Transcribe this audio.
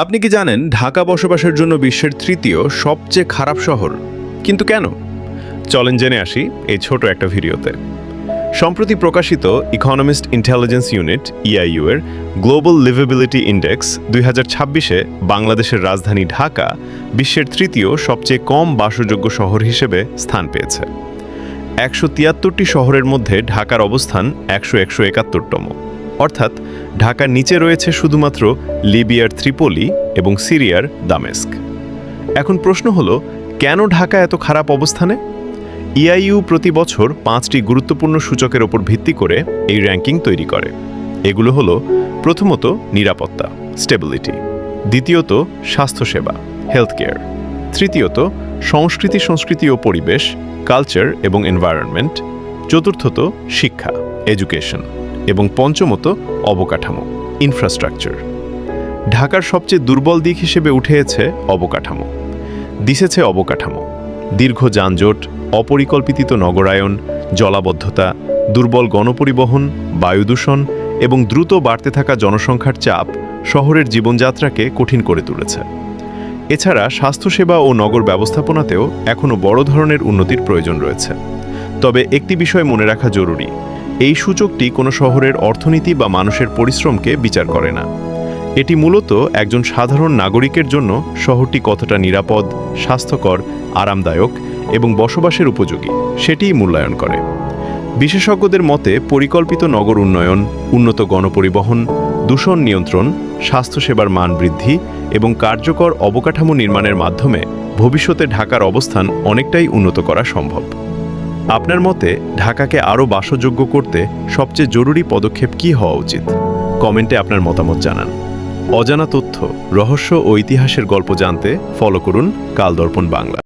আপনি কি জানেন ঢাকা বসবাসের জন্য বিশ্বের তৃতীয় সবচেয়ে খারাপ শহর? কিন্তু কেন? চলেন জেনে আসি এই ছোট একটা ভিডিওতে। সম্প্রতি প্রকাশিত ইকোনমিস্ট ইন্টেলিজেন্স ইউনিট ইআইইউ এর গ্লোবাল লিভেবিলিটি ইন্ডেক্স 2026-এ বাংলাদেশের রাজধানী ঢাকা বিশ্বের তৃতীয় সবচেয়ে কম বাসযোগ্য শহর হিসেবে স্থান পেয়েছে। 173টি শহরের মধ্যে ঢাকার অবস্থান 171তম, অর্থাৎ ঢাকার নিচে রয়েছে শুধুমাত্র লিবিয়ার ত্রিপোলি এবং সিরিয়ার দামেস্ক। এখন প্রশ্ন হলো, কেন ঢাকা এত খারাপ অবস্থানে? ইআইইউ প্রতি বছর 5টি গুরুত্বপূর্ণ সূচকের ওপর ভিত্তি করে এই র্যাঙ্কিং তৈরি করে। এগুলো হলো, প্রথমত নিরাপত্তা স্টেবিলিটি, দ্বিতীয়ত স্বাস্থ্যসেবা হেলথ কেয়ার, তৃতীয়ত সংস্কৃতি ও পরিবেশ কালচার এবং এনভায়রনমেন্ট, চতুর্থত শিক্ষা এডুকেশন এবং পঞ্চমত অবকাঠামো ইনফ্রাস্ট্রাকচার। ঢাকার সবচেয়ে দুর্বল দিক হিসেবে উঠে এসেছে অবকাঠামো। দীর্ঘ যানজট, অপরিকল্পিত নগরায়ন, জলাবদ্ধতা, দুর্বল গণপরিবহন, বায়ুদূষণ এবং দ্রুত বাড়তে থাকা জনসংখ্যার চাপ শহরের জীবনযাত্রাকে কঠিন করে তুলেছে। এছাড়া স্বাস্থ্যসেবা ও নগর ব্যবস্থাপনাতেও এখনও বড় ধরনের উন্নতির প্রয়োজন রয়েছে। তবে একটি বিষয় মনে রাখা জরুরি, এই সূচকটি কোনো শহরের অর্থনীতি বা মানুষের পরিশ্রমকে বিচার করে না। এটি মূলত একজন সাধারণ নাগরিকের জন্য শহরটি কতটা নিরাপদ, স্বাস্থ্যকর, আরামদায়ক এবং বসবাসের উপযোগী সেটিই মূল্যায়ন করে। বিশেষজ্ঞদের মতে পরিকল্পিত নগর উন্নয়ন, উন্নত গণপরিবহন, দূষণ নিয়ন্ত্রণ, স্বাস্থ্যসেবার মান বৃদ্ধি এবং কার্যকর অবকাঠামো নির্মাণের মাধ্যমে ভবিষ্যতে ঢাকার অবস্থান অনেকটাই উন্নত করা সম্ভব। আপনার মতে ঢাকাকে আরও বাসযোগ্য করতে সবচেয়ে জরুরি পদক্ষেপ কী হওয়া উচিত? কমেন্টে আপনার মতামত জানান। অজানা তথ্য, রহস্য ও ইতিহাসের গল্প জানতে ফলো করুন কাল দর্পণ বাংলা।